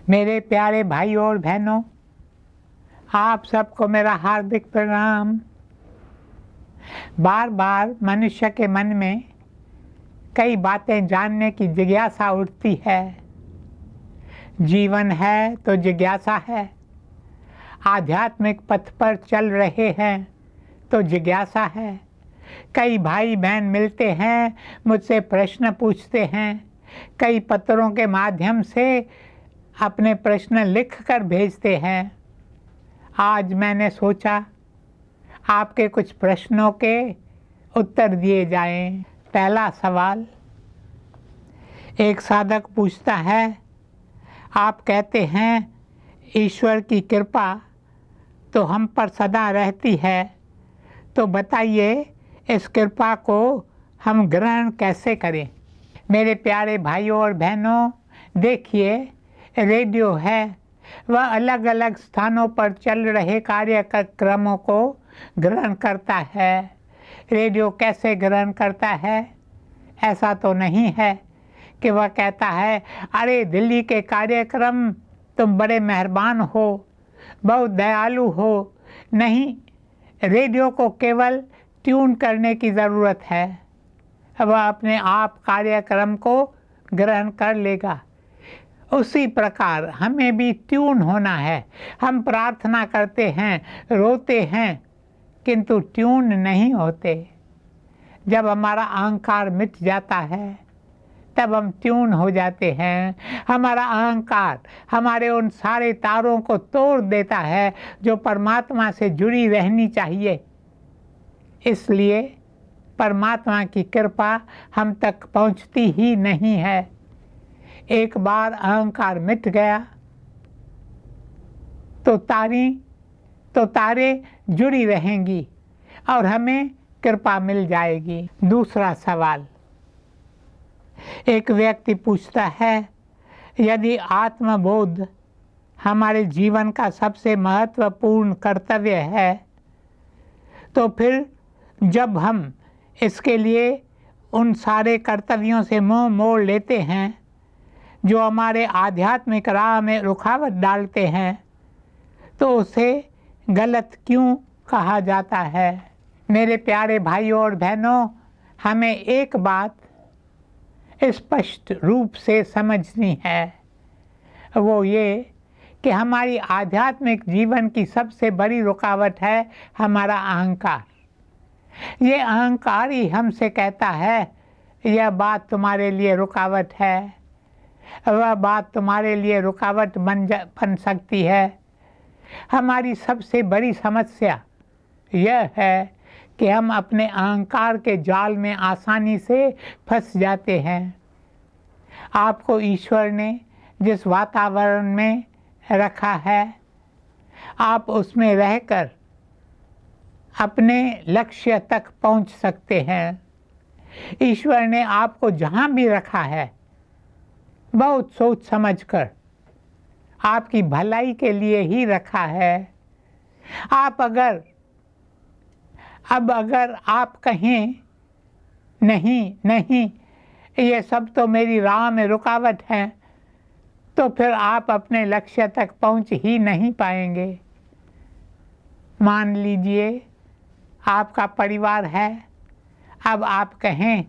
मेरे प्यारे भाइयों और बहनों, आप सबको मेरा हार्दिक प्रणाम। बार बार मनुष्य के मन में कई बातें जानने की जिज्ञासा उठती है। जीवन है तो जिज्ञासा है, आध्यात्मिक पथ पर चल रहे हैं तो जिज्ञासा है। कई भाई बहन मिलते हैं, मुझसे प्रश्न पूछते हैं, कई पत्रों के माध्यम से अपने प्रश्न लिख कर भेजते हैं। आज मैंने सोचा आपके कुछ प्रश्नों के उत्तर दिए जाएं। पहला सवाल, एक साधक पूछता है, आप कहते हैं ईश्वर की कृपा तो हम पर सदा रहती है, तो बताइए इस कृपा को हम ग्रहण कैसे करें। मेरे प्यारे भाइयों और बहनों, देखिए, रेडियो है, वह अलग अलग स्थानों पर चल रहे कार्यक्रमों को ग्रहण करता है। रेडियो कैसे ग्रहण करता है? ऐसा तो नहीं है कि वह कहता है, अरे दिल्ली के कार्यक्रम तुम बड़े मेहरबान हो, बहुत दयालु हो। नहीं, रेडियो को केवल ट्यून करने की ज़रूरत है, वह अपने आप कार्यक्रम को ग्रहण कर लेगा। उसी प्रकार हमें भी ट्यून होना है। हम प्रार्थना करते हैं, रोते हैं, किंतु ट्यून नहीं होते। जब हमारा अहंकार मिट जाता है तब हम ट्यून हो जाते हैं। हमारा अहंकार हमारे उन सारे तारों को तोड़ देता है जो परमात्मा से जुड़ी रहनी चाहिए। इसलिए परमात्मा की कृपा हम तक पहुंचती ही नहीं है। एक बार अहंकार मिट गया तो तारे जुड़ी रहेंगी और हमें कृपा मिल जाएगी। दूसरा सवाल, एक व्यक्ति पूछता है, यदि आत्मबोध हमारे जीवन का सबसे महत्वपूर्ण कर्तव्य है, तो फिर जब हम इसके लिए उन सारे कर्तव्यों से मुंह मोड़ लेते हैं जो हमारे आध्यात्मिक राह में रुकावट डालते हैं, तो उसे गलत क्यों कहा जाता है? मेरे प्यारे भाइयों और बहनों, हमें एक बात स्पष्ट रूप से समझनी है, वो ये कि हमारी आध्यात्मिक जीवन की सबसे बड़ी रुकावट है हमारा अहंकार। ये अहंकार ही हमसे कहता है, यह बात तुम्हारे लिए रुकावट है, वह बात तुम्हारे लिए रुकावट बन सकती है। हमारी सबसे बड़ी समस्या यह है कि हम अपने अहंकार के जाल में आसानी से फंस जाते हैं। आपको ईश्वर ने जिस वातावरण में रखा है, आप उसमें रहकर अपने लक्ष्य तक पहुंच सकते हैं। ईश्वर ने आपको जहां भी रखा है, बहुत सोच समझकर आपकी भलाई के लिए ही रखा है। अगर आप कहें नहीं ये सब तो मेरी राह में रुकावट है, तो फिर आप अपने लक्ष्य तक पहुंच ही नहीं पाएंगे। मान लीजिए आपका परिवार है, अब आप कहें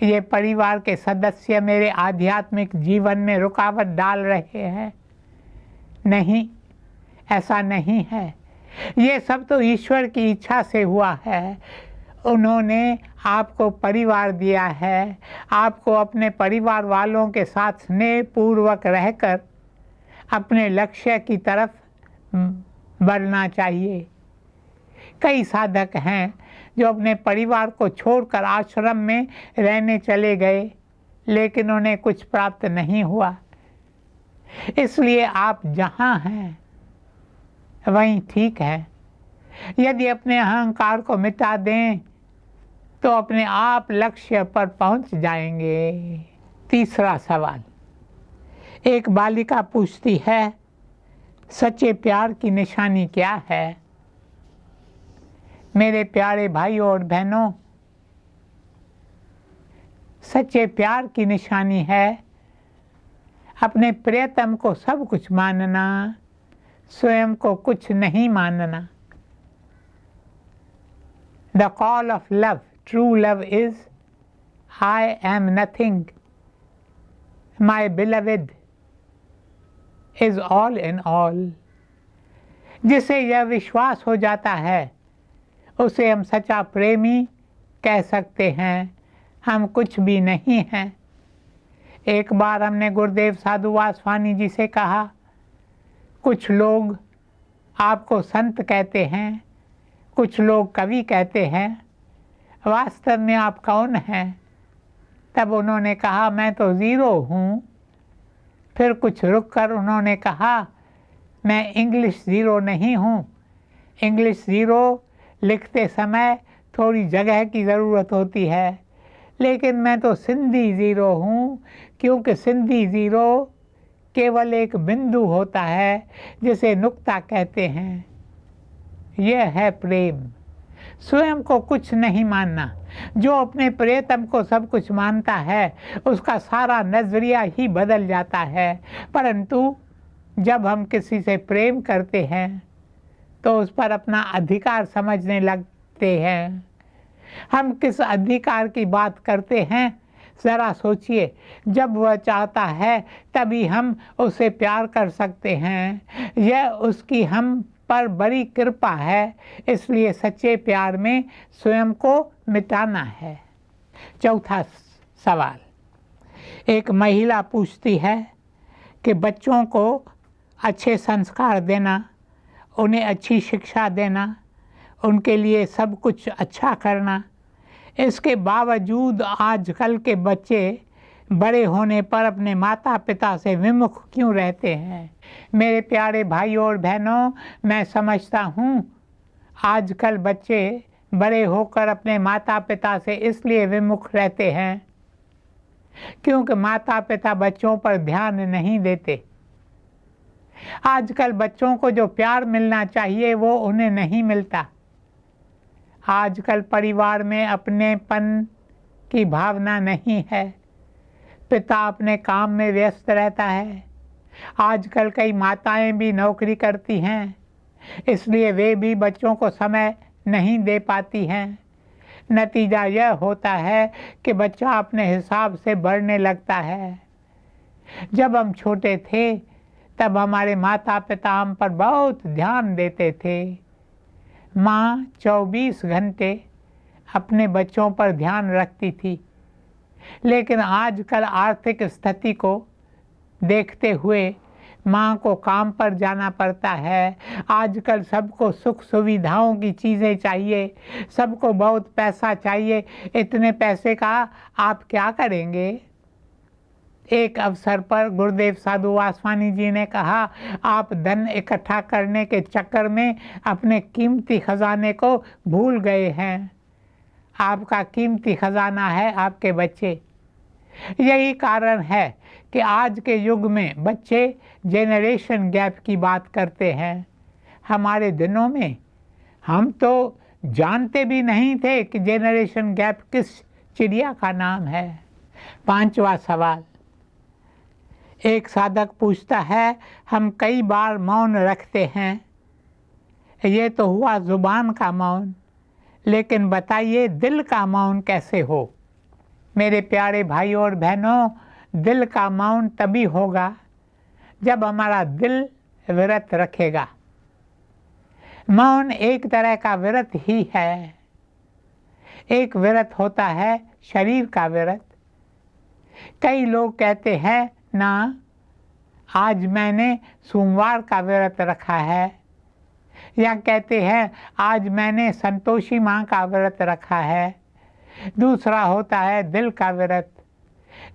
ये परिवार के सदस्य मेरे आध्यात्मिक जीवन में रुकावट डाल रहे हैं। नहीं, ऐसा नहीं है। ये सब तो ईश्वर की इच्छा से हुआ है। उन्होंने आपको परिवार दिया है, आपको अपने परिवार वालों के साथ स्नेहपूर्वक रहकर अपने लक्ष्य की तरफ बढ़ना चाहिए। कई साधक हैं जो अपने परिवार को छोड़कर आश्रम में रहने चले गए, लेकिन उन्हें कुछ प्राप्त नहीं हुआ। इसलिए आप जहाँ हैं वहीं ठीक है। यदि अपने अहंकार को मिटा दें तो अपने आप लक्ष्य पर पहुंच जाएंगे। तीसरा सवाल, एक बालिका पूछती है, सच्चे प्यार की निशानी क्या है? मेरे प्यारे भाइयों और बहनों, सच्चे प्यार की निशानी है अपने प्रियतम को सब कुछ मानना, स्वयं को कुछ नहीं मानना। The call of love, true love is, I am nothing. My beloved is all in all. जिसे यह विश्वास हो जाता है उसे हम सच्चा प्रेमी कह सकते हैं। हम कुछ भी नहीं हैं। एक बार हमने गुरुदेव साधु वासवानी जी से कहा, कुछ लोग आपको संत कहते हैं, कुछ लोग कवि कहते हैं, वास्तव में आप कौन हैं? तब उन्होंने कहा, मैं तो ज़ीरो हूँ। फिर कुछ रुक कर उन्होंने कहा, मैं इंग्लिश ज़ीरो नहीं हूँ। इंग्लिश ज़ीरो लिखते समय थोड़ी जगह की ज़रूरत होती है, लेकिन मैं तो सिंधी ज़ीरो हूँ, क्योंकि सिंधी ज़ीरो केवल एक बिंदु होता है जिसे नुक्ता कहते हैं। यह है प्रेम। स्वयं को कुछ नहीं मानना। जो अपने प्रियतम को सब कुछ मानता है उसका सारा नज़रिया ही बदल जाता है। परंतु जब हम किसी से प्रेम करते हैं तो उस पर अपना अधिकार समझने लगते हैं। हम किस अधिकार की बात करते हैं, ज़रा सोचिए। जब वह चाहता है तभी हम उसे प्यार कर सकते हैं। यह उसकी हम पर बड़ी कृपा है, इसलिए सच्चे प्यार में स्वयं को मिटाना है। चौथा सवाल, एक महिला पूछती है कि बच्चों को अच्छे संस्कार देना, उन्हें अच्छी शिक्षा देना, उनके लिए सब कुछ अच्छा करना, इसके बावजूद आजकल के बच्चे बड़े होने पर अपने माता पिता से विमुख क्यों रहते हैं? मेरे प्यारे भाइयों और बहनों, मैं समझता हूँ आजकल बच्चे बड़े होकर अपने माता पिता से इसलिए विमुख रहते हैं क्योंकि माता पिता बच्चों पर ध्यान नहीं देते। आजकल बच्चों को जो प्यार मिलना चाहिए वो उन्हें नहीं मिलता। आजकल परिवार में अपनेपन की भावना नहीं है। पिता अपने काम में व्यस्त रहता है। आजकल कई माताएं भी नौकरी करती हैं, इसलिए वे भी बच्चों को समय नहीं दे पाती हैं। नतीजा यह होता है कि बच्चा अपने हिसाब से बढ़ने लगता है। जब हम छोटे थे तब हमारे माता पिता हम पर बहुत ध्यान देते थे। माँ 24 घंटे अपने बच्चों पर ध्यान रखती थी, लेकिन आजकल आर्थिक स्थिति को देखते हुए माँ को काम पर जाना पड़ता है। आजकल सबको सुख सुविधाओं की चीज़ें चाहिए, सबको बहुत पैसा चाहिए। इतने पैसे का आप क्या करेंगे? एक अवसर पर गुरुदेव साधु वासवानी जी ने कहा, आप धन इकट्ठा करने के चक्कर में अपने कीमती खजाने को भूल गए हैं। आपका कीमती खजाना है आपके बच्चे। यही कारण है कि आज के युग में बच्चे जेनरेशन गैप की बात करते हैं। हमारे दिनों में हम तो जानते भी नहीं थे कि जेनरेशन गैप किस चिड़िया का नाम है। पांचवा सवाल, एक साधक पूछता है, हम कई बार मौन रखते हैं, ये तो हुआ जुबान का मौन, लेकिन बताइए दिल का मौन कैसे हो? मेरे प्यारे भाइयों और बहनों, दिल का मौन तभी होगा जब हमारा दिल व्रत रखेगा। मौन एक तरह का व्रत ही है। एक व्रत होता है शरीर का व्रत। कई लोग कहते हैं ना, आज मैंने सोमवार का व्रत रखा है, या कहते हैं आज मैंने संतोषी माँ का व्रत रखा है। दूसरा होता है दिल का व्रत।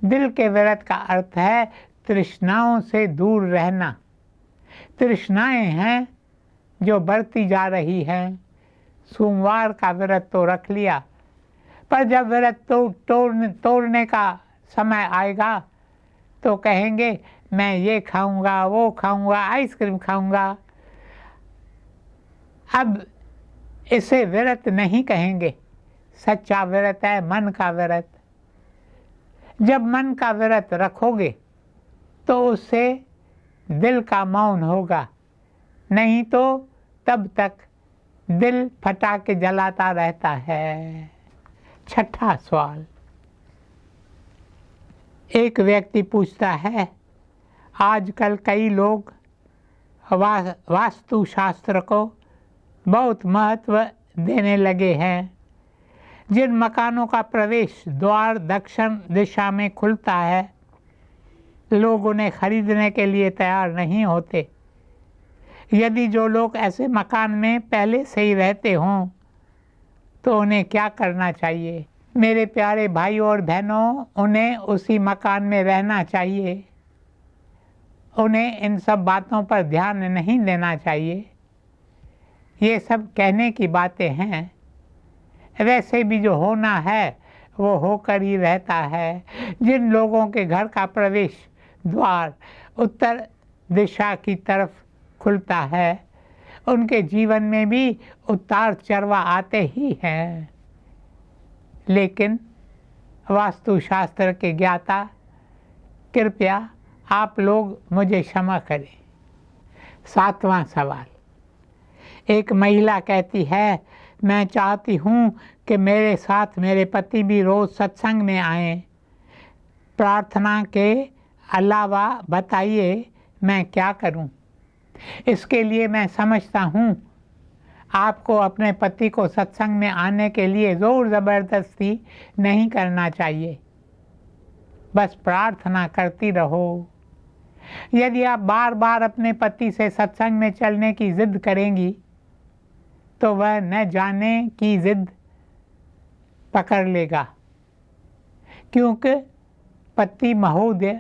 दिल के व्रत का अर्थ है तृष्णाओं से दूर रहना। तृष्णाएं हैं जो बढ़ती जा रही हैं। सोमवार का व्रत तो रख लिया, पर जब व्रत तोड़ने का समय आएगा तो कहेंगे मैं ये खाऊंगा, वो खाऊंगा, आइसक्रीम खाऊंगा। अब इसे व्रत नहीं कहेंगे। सच्चा व्रत है मन का व्रत। जब मन का व्रत रखोगे तो उससे दिल का मौन होगा, नहीं तो तब तक दिल फटा के जलाता रहता है। छठा सवाल, एक व्यक्ति पूछता है, आजकल कई लोग वास्तुशास्त्र को बहुत महत्व देने लगे हैं। जिन मकानों का प्रवेश द्वार दक्षिण दिशा में खुलता है, लोग उन्हें खरीदने के लिए तैयार नहीं होते। यदि जो लोग ऐसे मकान में पहले से ही रहते हों तो उन्हें क्या करना चाहिए? मेरे प्यारे भाइयों और बहनों, उन्हें उसी मकान में रहना चाहिए। उन्हें इन सब बातों पर ध्यान नहीं देना चाहिए। ये सब कहने की बातें हैं। वैसे भी जो होना है वो होकर ही रहता है। जिन लोगों के घर का प्रवेश द्वार उत्तर दिशा की तरफ खुलता है, उनके जीवन में भी उतार चढ़ाव आते ही हैं। लेकिन वास्तुशास्त्र के ज्ञाता, कृपया आप लोग मुझे क्षमा करें। 7वां सवाल, एक महिला कहती है, मैं चाहती हूँ कि मेरे साथ मेरे पति भी रोज़ सत्संग में आएं। प्रार्थना के अलावा बताइए मैं क्या करूँ? इसके लिए मैं समझता हूँ आपको अपने पति को सत्संग में आने के लिए ज़ोर ज़बरदस्ती नहीं करना चाहिए, बस प्रार्थना करती रहो। यदि आप बार बार अपने पति से सत्संग में चलने की जिद करेंगी तो वह न जाने की जिद पकड़ लेगा, क्योंकि पति महोदय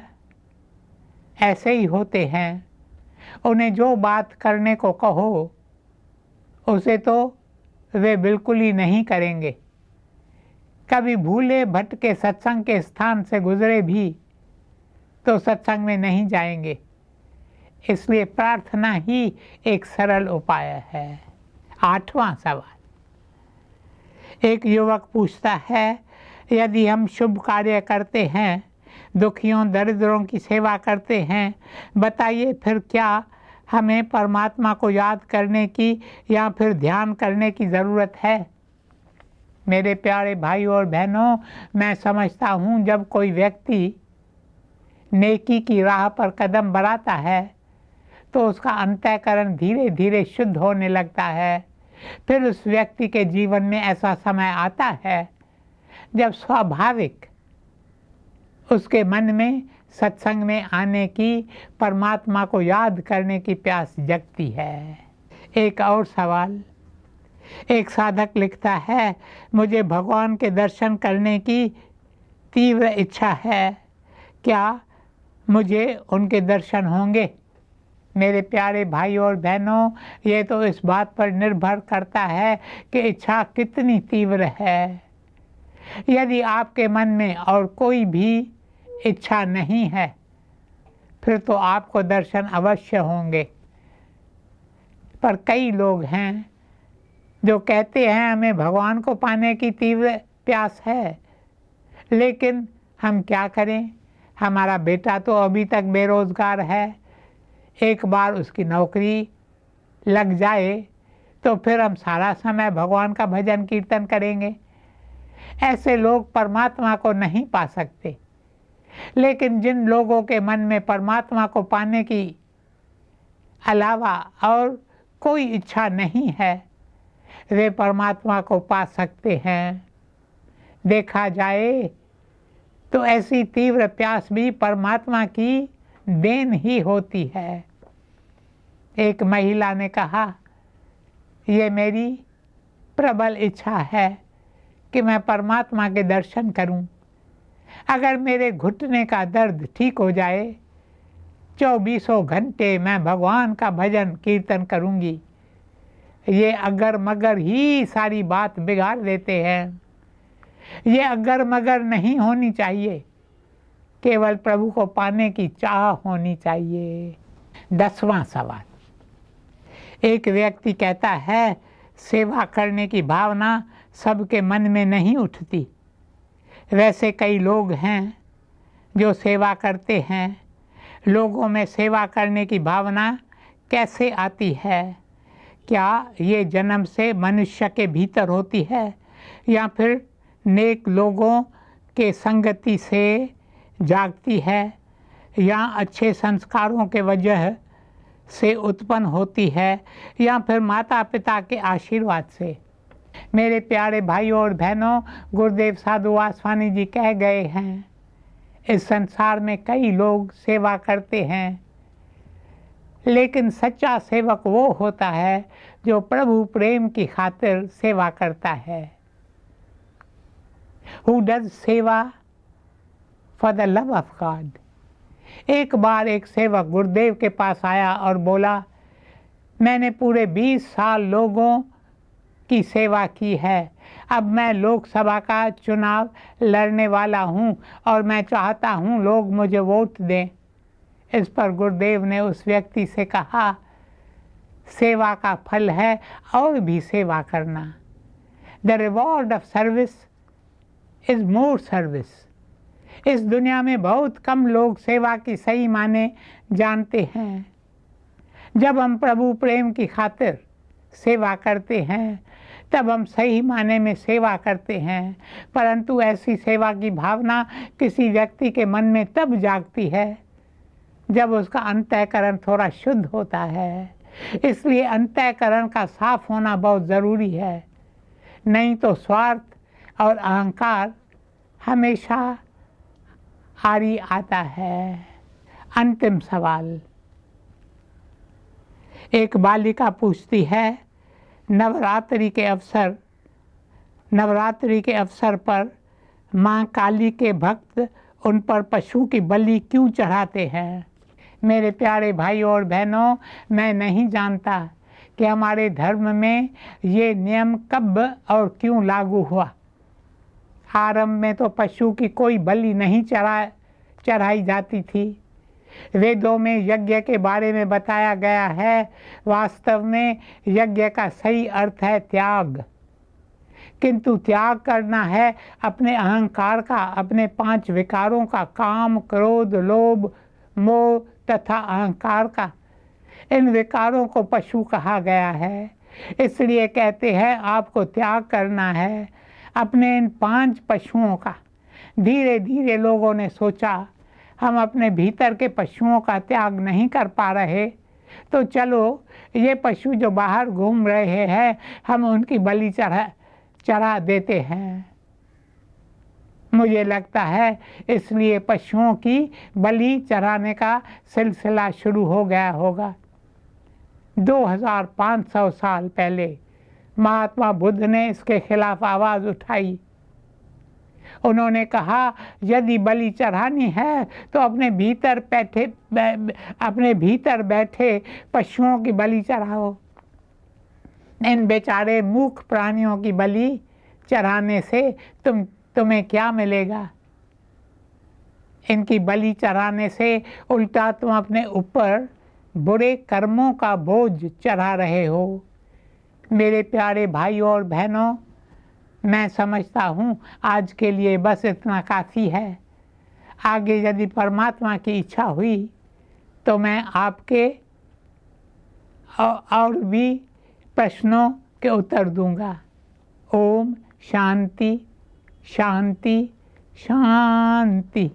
ऐसे ही होते हैं। उन्हें जो बात करने को कहो उसे तो वे बिल्कुल ही नहीं करेंगे। कभी भूले भटके सत्संग के स्थान से गुजरे भी तो सत्संग में नहीं जाएंगे। इसलिए प्रार्थना ही एक सरल उपाय है। 8वां सवाल, एक युवक पूछता है, यदि हम शुभ कार्य करते हैं, दुखियों दरिद्रों की सेवा करते हैं, बताइए फिर क्या हमें परमात्मा को याद करने की या फिर ध्यान करने की ज़रूरत है? मेरे प्यारे भाइयों और बहनों, मैं समझता हूँ जब कोई व्यक्ति नेकी की राह पर कदम बढ़ाता है तो उसका अंतःकरण धीरे धीरे शुद्ध होने लगता है। फिर उस व्यक्ति के जीवन में ऐसा समय आता है जब स्वाभाविक उसके मन में सत्संग में आने की, परमात्मा को याद करने की प्यास जगती है। एक और सवाल, एक साधक लिखता है, मुझे भगवान के दर्शन करने की तीव्र इच्छा है, क्या मुझे उनके दर्शन होंगे? मेरे प्यारे भाइयों और बहनों, ये तो इस बात पर निर्भर करता है कि इच्छा कितनी तीव्र है। यदि आपके मन में और कोई भी इच्छा नहीं है फिर तो आपको दर्शन अवश्य होंगे। पर कई लोग हैं जो कहते हैं हमें भगवान को पाने की तीव्र प्यास है, लेकिन हम क्या करें, हमारा बेटा तो अभी तक बेरोजगार है, एक बार उसकी नौकरी लग जाए तो फिर हम सारा समय भगवान का भजन कीर्तन करेंगे। ऐसे लोग परमात्मा को नहीं पा सकते। लेकिन जिन लोगों के मन में परमात्मा को पाने की अलावा और कोई इच्छा नहीं है, वे परमात्मा को पा सकते हैं। देखा जाए तो ऐसी तीव्र प्यास भी परमात्मा की देन ही होती है। एक महिला ने कहा, ये मेरी प्रबल इच्छा है कि मैं परमात्मा के दर्शन करूं। अगर मेरे घुटने का दर्द ठीक हो जाए, 24 घंटे मैं भगवान का भजन कीर्तन करूंगी। ये अगर मगर ही सारी बात बिगाड़ देते हैं। ये अगर मगर नहीं होनी चाहिए, केवल प्रभु को पाने की चाह होनी चाहिए। 10वां सवाल, एक व्यक्ति कहता है, सेवा करने की भावना सबके मन में नहीं उठती। वैसे कई लोग हैं जो सेवा करते हैं लोगों में सेवा करने की भावना कैसे आती है? क्या ये जन्म से मनुष्य के भीतर होती है या फिर नेक लोगों के संगति से जागती है या अच्छे संस्कारों के वजह से उत्पन्न होती है या फिर माता पिता के आशीर्वाद से? मेरे प्यारे भाइयों और बहनों, गुरुदेव साधु वासवानी जी कह गए हैं, इस संसार में कई लोग सेवा करते हैं, लेकिन सच्चा सेवक वो होता है जो प्रभु प्रेम की खातिर सेवा करता है। Who does सेवा for the love of God? एक बार एक सेवक गुरुदेव के पास आया और बोला, मैंने पूरे 20 साल लोगों की सेवा की है, अब मैं लोकसभा का चुनाव लड़ने वाला हूं और मैं चाहता हूं लोग मुझे वोट दें। इस पर गुरुदेव ने उस व्यक्ति से कहा, सेवा का फल है और भी सेवा करना। The reward of service is more service. इस दुनिया में बहुत कम लोग सेवा की सही माने जानते हैं। जब हम प्रभु प्रेम की खातिर सेवा करते हैं तब हम सही माने में सेवा करते हैं, परंतु ऐसी सेवा की भावना किसी व्यक्ति के मन में तब जागती है जब उसका अंतःकरण थोड़ा शुद्ध होता है। इसलिए अंतःकरण का साफ होना बहुत ज़रूरी है, नहीं तो स्वार्थ और अहंकार हमेशा हारी आता है। अंतिम सवाल। एक बालिका पूछती है, नवरात्रि के अवसर पर माँ काली के भक्त उन पर पशु की बलि क्यों चढ़ाते हैं? मेरे प्यारे भाइयों और बहनों, मैं नहीं जानता कि हमारे धर्म में ये नियम कब और क्यों लागू हुआ। आरंभ में तो पशु की कोई बलि नहीं चढ़ाई जाती थी। वेदों में यज्ञ के बारे में बताया गया है। वास्तव में यज्ञ का सही अर्थ है त्याग, किंतु त्याग करना है अपने अहंकार का, अपने 5 विकारों का, काम, क्रोध, लोभ, मोह तथा अहंकार का। इन विकारों को पशु कहा गया है। इसलिए कहते हैं आपको त्याग करना है अपने इन 5 पशुओं का। धीरे धीरे लोगों ने सोचा हम अपने भीतर के पशुओं का त्याग नहीं कर पा रहे, तो चलो ये पशु जो बाहर घूम रहे हैं हम उनकी बलि चढ़ा देते हैं। मुझे लगता है इसलिए पशुओं की बलि चढ़ाने का सिलसिला शुरू हो गया होगा। 2500 साल पहले महात्मा बुद्ध ने इसके खिलाफ आवाज़ उठाई। उन्होंने कहा यदि बलि चढ़ानी है तो अपने भीतर बैठे पशुओं की बलि चढ़ाओ। इन बेचारे मूर्ख प्राणियों की बलि चढ़ाने से तुम्हें क्या मिलेगा? इनकी बलि चढ़ाने से उल्टा तुम अपने ऊपर बुरे कर्मों का बोझ चढ़ा रहे हो। मेरे प्यारे भाइयों और बहनों, मैं समझता हूँ आज के लिए बस इतना काफ़ी है। आगे यदि परमात्मा की इच्छा हुई तो मैं आपके और भी प्रश्नों के उत्तर दूंगा। ओम शांति शांति शांति।